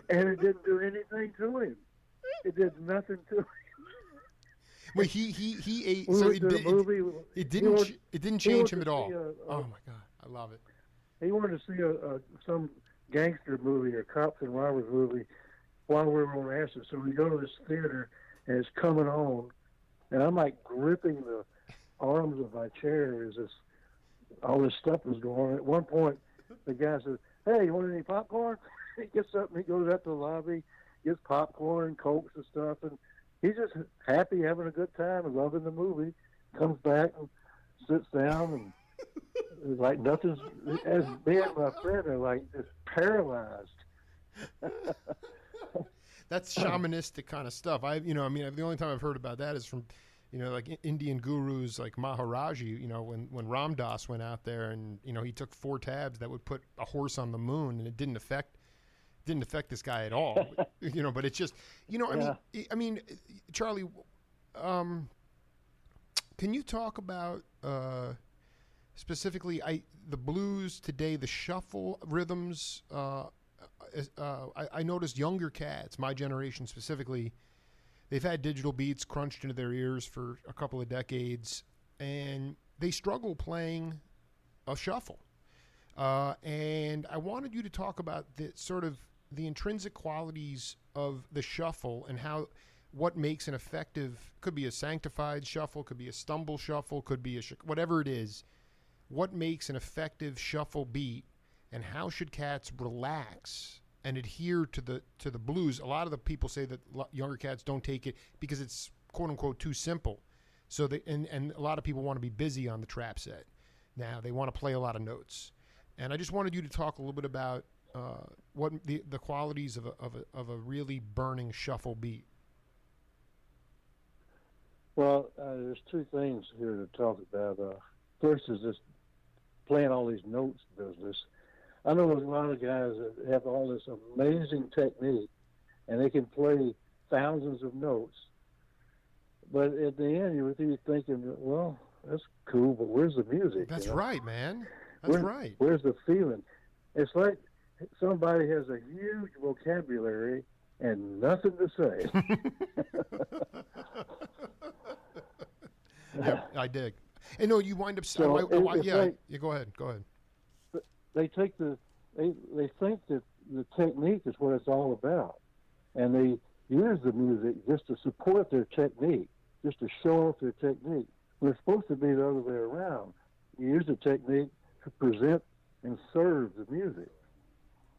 And it didn't do anything to him. It did nothing to him. Well, he ate. We So went to the movie. it didn't change him at all. Oh my God, I love it. He wanted to see some gangster movie or cops and robbers movie while we were on acid. So we go to this theater, and it's coming on, and I'm like gripping the arms of my chair as all this stuff was going on. At one point, the guy says, "Hey, you want any popcorn?" He gets up and he goes out to the lobby, gets popcorn and Cokes and stuff, and he's just happy, having a good time, and loving the movie. Comes back and sits down, and it's like nothing's. As me and my friend are like just paralyzed. That's shamanistic kind of stuff. The only time I've heard about that is from, like Indian gurus like Maharaji. When Ram Dass went out there and he took 4 tabs that would put a horse on the moon, and it didn't affect this guy at all. But it's just, Yeah. I mean, Charlie, can you talk about specifically the blues today, the shuffle rhythms? I noticed younger cats, my generation specifically, they've had digital beats crunched into their ears for a couple of decades, and they struggle playing a shuffle. And I wanted you to talk about the intrinsic qualities of the shuffle and what makes an effective, could be a sanctified shuffle, could be a stumble shuffle, could be whatever it is. What makes an effective shuffle beat, and how should cats relax and adhere to the blues? A lot of the people say that younger cats don't take it because it's quote unquote too simple. So and a lot of people want to be busy on the trap set. Now they want to play a lot of notes. And I just wanted you to talk a little bit about what the qualities of a really burning shuffle beat. Well, there's 2 things here to talk about. First is this playing all these notes business. I know there's a lot of guys that have all this amazing technique, and they can play thousands of notes. But at the end, you're thinking, well, that's cool, but where's the music? That's right, man. That's right. Where's the feeling? It's like somebody has a huge vocabulary and nothing to say. Yeah, I dig. And no, you wind up. So Yeah, go ahead. They think that the technique is what it's all about, and they use the music just to support their technique, just to show off their technique. When it's supposed to be the other way around. You use the technique to present and serve the music,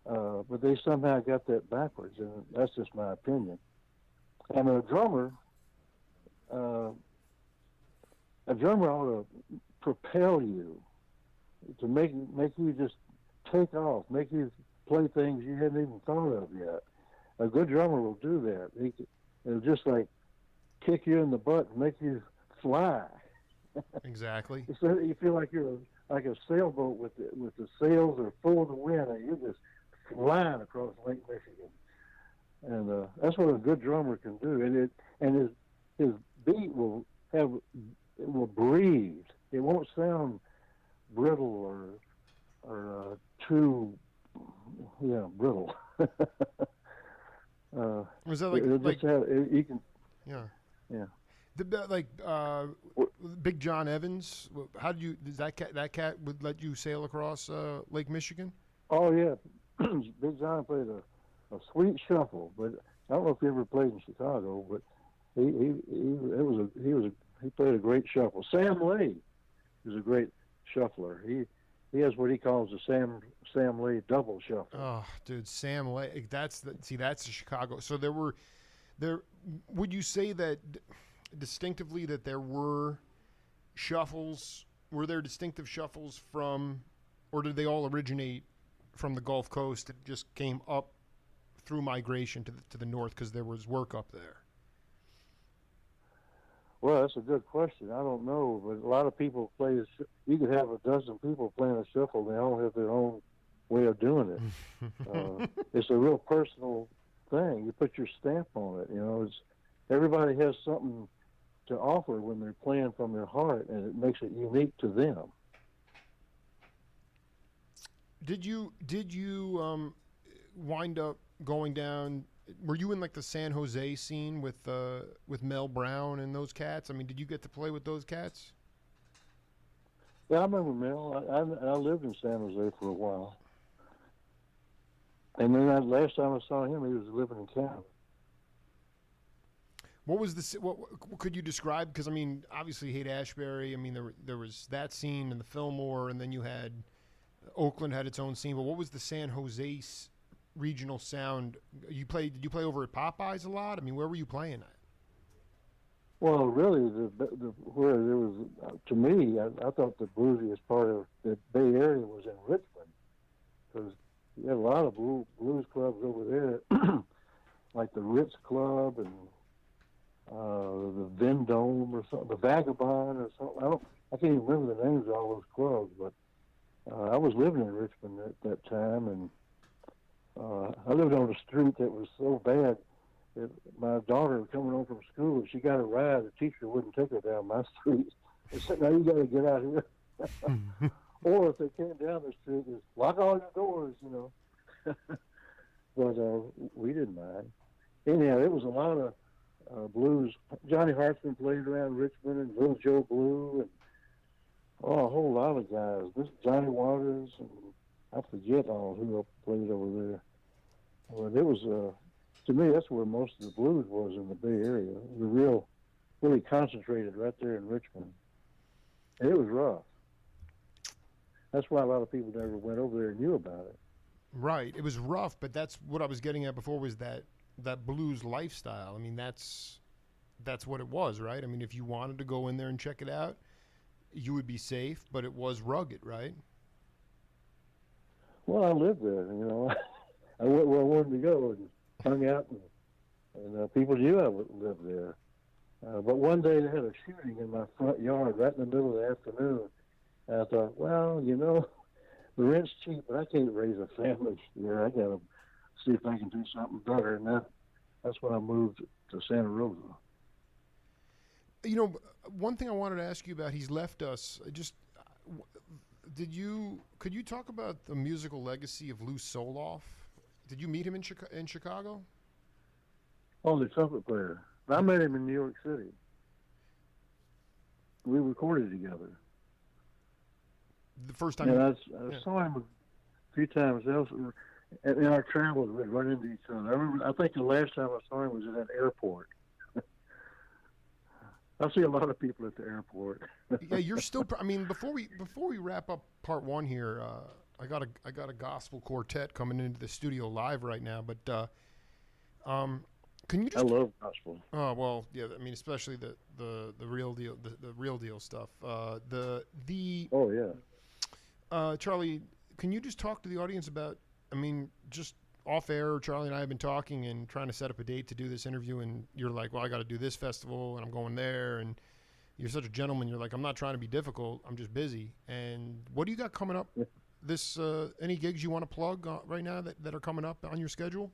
but they somehow got that backwards, and that's just my opinion. And a drummer ought to propel you, to make you just take off, make you play things you hadn't even thought of yet. A good drummer will do that. It'll just like kick you in the butt and make you fly. Exactly. So you feel like you're like a sailboat with the sails are full of the wind, and you're just flying across Lake Michigan. And that's what a good drummer can do. And his beat will breathe. It won't sound brittle or too brittle. Was that you can? Yeah. Big John Evans. How did you? Does that cat would let you sail across Lake Michigan? Oh yeah, Big John played a sweet shuffle, but I don't know if he ever played in Chicago, but he played a great shuffle. Sam Lee is a great shuffler. He has what he calls the Sam Lee double shuffle. Oh, dude, Sam Lee. That's the Chicago. So would you say that distinctively that there were shuffles? Were there distinctive shuffles from, or did they all originate from the Gulf Coast? It just came up through migration to the north because there was work up there. Well, that's a good question. I don't know, but a lot of people play. You could have a dozen people playing a shuffle. They all have their own way of doing it. It's a real personal thing. You put your stamp on it. Everybody has something to offer when they're playing from their heart, and it makes it unique to them. Did you wind up going down? Were you in like the San Jose scene with Mel Brown and those cats? I mean, did you get to play with those cats? Yeah, I remember Mel. I lived in San Jose for a while, and then last time I saw him, he was living in Canada. What was what could you describe? Because I mean, obviously Haight-Ashbury. I mean, there was that scene in the Fillmore, and then you had Oakland had its own scene. But what was the San Jose regional sound? Did you play over at Popeyes a lot? I mean, where were you playing at? Well, really, where there was to me, I thought the bluesiest part of the Bay Area was in Richmond because you had a lot of blues clubs over there, like the Ritz Club and the Vendome or something, the Vagabond or something. I can't even remember the names of all those clubs, but I was living in Richmond at that time, and I lived on a street that was so bad that my daughter was coming home from school. If she got a ride, the teacher wouldn't take her down my street. They said, "No, you got to get out of here." Or if they came down the street, just lock all your doors, you know. But we didn't mind. Anyhow, it was a lot of blues. Johnny Hartson played around Richmond, and Little Joe Blue, and a whole lot of guys. This Johnny Waters, and I forget all who played over there. But it was, to me, that's where most of the blues was in the Bay Area. The really concentrated right there in Richmond. And it was rough. That's why a lot of people never went over there and knew about it. Right. It was rough, but that's what I was getting at before was that blues lifestyle. I mean, that's what it was, right? I mean, if you wanted to go in there and check it out, you would be safe, but it was rugged, right? Well, I lived there, you know. I went where I wanted to go and hung out, and people knew I would live there. But one day they had a shooting in my front yard right in the middle of the afternoon. And I thought, well, you know, the rent's cheap, but I can't raise a family here. I got to see if I can do something better. And that's when I moved to Santa Rosa. You know, one thing I wanted to ask you about, he's left us. Could you talk about the musical legacy of Lou Soloff? Did you meet him in Chicago? Oh, the trumpet player. I met him in New York City. We recorded together. The first time? Yeah, I saw him a few times else. In our travels, we'd run into each other. I think the last time I saw him was at an airport. I see a lot of people at the airport. Yeah, you're still. I mean, before we wrap up part one here, I got a gospel quartet coming into the studio live right now. But can you just? I love gospel. Oh well, yeah. I mean, especially the real deal, the real deal stuff. Oh yeah. Charlie, can you just talk to the audience about? I mean, just off air, Charlie and I have been talking and trying to set up a date to do this interview, and you're like, well, I got to do this festival, and I'm going there, and you're such a gentleman. You're like, I'm not trying to be difficult. I'm just busy. And what do you got coming up? This any gigs you want to plug right now that are coming up on your schedule?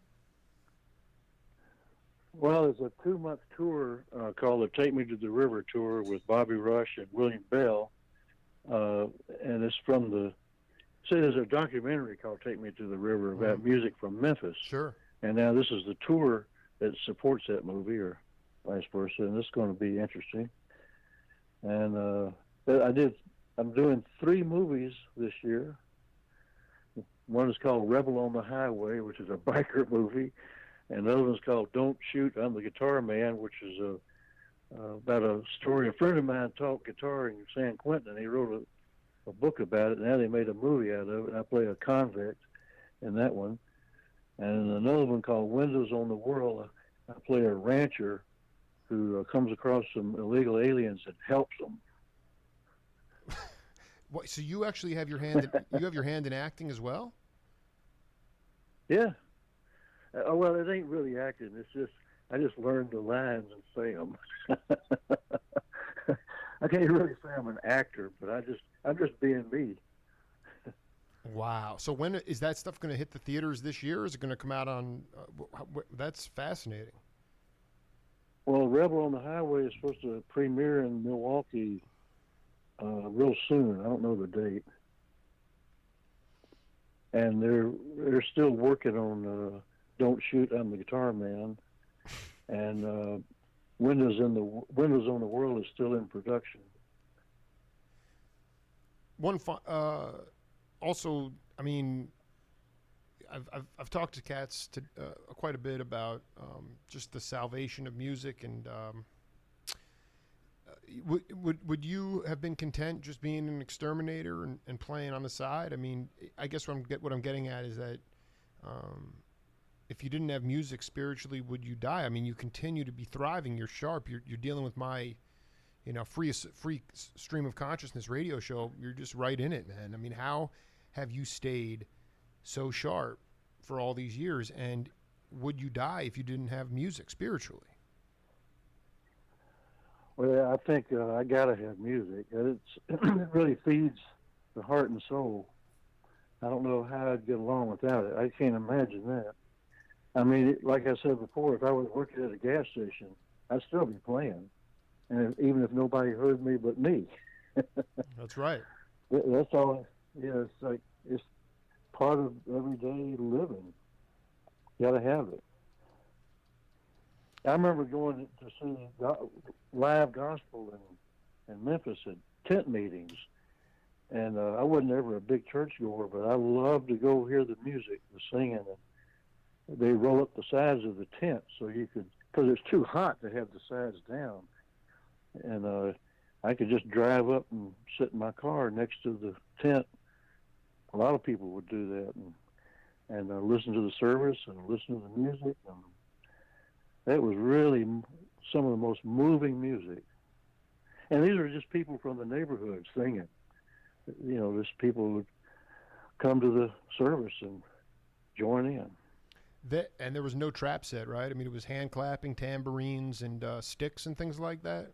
Well, there's a 2-month tour called the Take Me to the River tour with Bobby Rush and William Bell, and it's from the. See, there's a documentary called Take Me to the River about music from Memphis. Sure. And now this is the tour that supports that movie, or vice versa, and this is going to be interesting. And I'm doing 3 movies this year. One is called Rebel on the Highway, which is a biker movie, and the other one's called Don't Shoot, I'm the Guitar Man, which is about a story. A friend of mine taught guitar in San Quentin, and he wrote a book about it. Now they made a movie out of it, and I play a convict in that one. And another one called Windows on the World, I play a rancher who comes across some illegal aliens and helps them. What, so you actually have your hand in acting as well? Yeah. Well, it ain't really acting. It's just I just learned the lines and say them. I can't really say I'm an actor, but I'm just being me. Wow. So when is that stuff going to hit the theaters this year? Or is it going to come out on? That's fascinating. Well, Rebel on the Highway is supposed to premiere in Milwaukee real soon. I don't know the date, and they're still working on Don't Shoot, I'm the Guitar Man, and Windows on the World is still in production. Also, I mean, I've talked to cats quite a bit about just the salvation of music, and would you have been content just being an exterminator and playing on the side? I mean, I guess what I'm getting at is that if you didn't have music spiritually, would you die? I mean, you continue to be thriving. You're sharp. You're dealing with my, free stream of consciousness radio show. You're just right in it, man. I mean, how have you stayed so sharp for all these years? And would you die if you didn't have music spiritually? Well, I think I gotta have music. It really feeds the heart and soul. I don't know how I'd get along without it. I can't imagine that. I mean, like I said before, if I was working at a gas station, I'd still be playing, and even if nobody heard me but me. That's right. That's all. Yeah, it's part of everyday living. You gotta have it. I remember going to see live gospel in Memphis at tent meetings, and I wasn't ever a big churchgoer, but I loved to go hear the music, the singing. And they roll up the sides of the tent so you could, because it's too hot to have the sides down, and I could just drive up and sit in my car next to the tent. A lot of people would do that, and listen to the service and listen to the music, and that was really some of the most moving music. And these are just people from the neighborhood singing. Just people would come to the service and join in. And there was no trap set, right? I mean, it was hand clapping, tambourines, and sticks and things like that?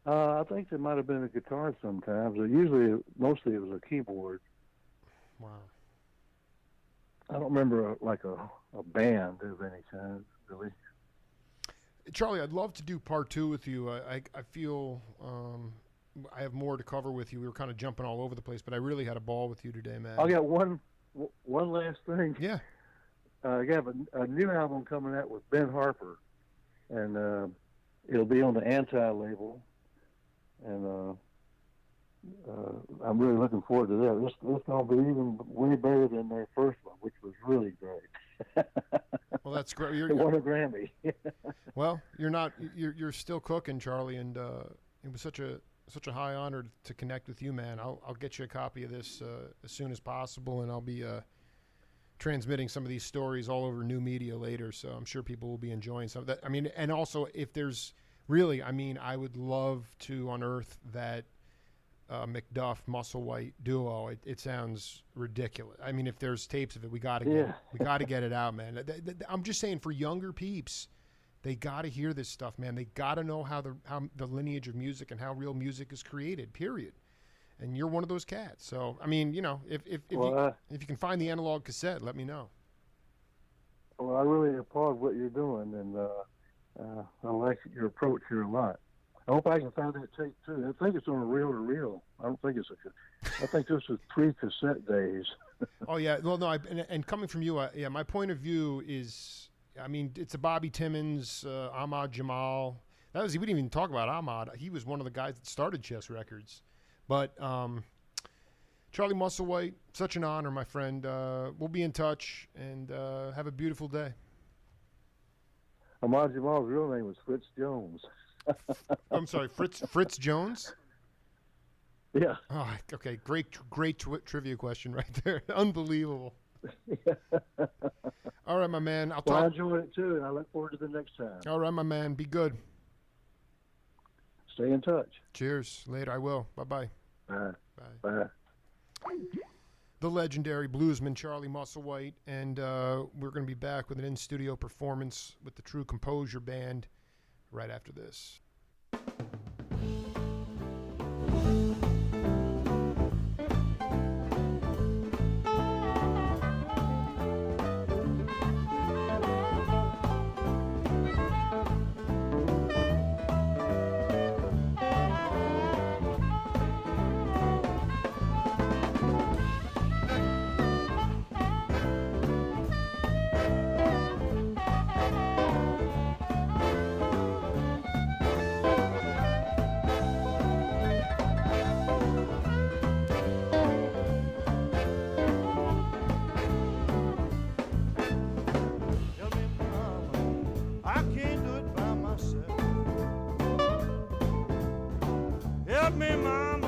I think there might have been a guitar sometimes. Mostly it was a keyboard. Wow. I don't remember a band of any kind, really. Charlie, I'd love to do part 2 with you. I feel I have more to cover with you. We were kind of jumping all over the place, but I really had a ball with you today, man. I got one last thing. Yeah. I have a new album coming out with Ben Harper, and it'll be on the Anti label, and I'm really looking forward to that. This going to be even way better than their first one, which was really great. Well, that's great. It won a Grammy. Well, you're still cooking, Charlie, and it was such a high honor to connect with you, man. I'll get you a copy of this as soon as possible, and I'll be transmitting some of these stories all over new media later, so I'm sure people will be enjoying some of that. I mean, and also if there's really, I mean, I would love to unearth that McDuff Musselwhite duo. It sounds ridiculous. I mean, if there's tapes of it, we got to get it out, man. I'm just saying, for younger peeps, they got to hear this stuff, man. They got to know how the lineage of music and how real music is created. Period. And you're one of those cats. So I mean, if you can find the analog cassette, let me know. Well, I really applaud what you're doing, and I like your approach here a lot. I hope I can find that tape too. I think it's on a reel-to-reel. I don't think I think this is pre-cassette days. Oh yeah, well no, and coming from you, my point of view is, I mean, it's a Bobby Timmons, Ahmad Jamal. We didn't even talk about Ahmad. He was one of the guys that started Chess Records. But Charlie Musselwhite, such an honor, my friend. We'll be in touch, and have a beautiful day. Ahmad Jamal's real name was Fritz Jones. I'm sorry, Fritz Jones? Yeah. Oh, okay, great trivia question right there. Unbelievable. All right, my man. I enjoyed it too, and I look forward to the next time. All right, my man. Be good. Stay in touch. Cheers. Later. I will. Bye-bye. Bye. Bye. Bye. The legendary bluesman Charlie Musselwhite, and we're going to be back with an in-studio performance with the True Composure Band right after this. Help me, mama.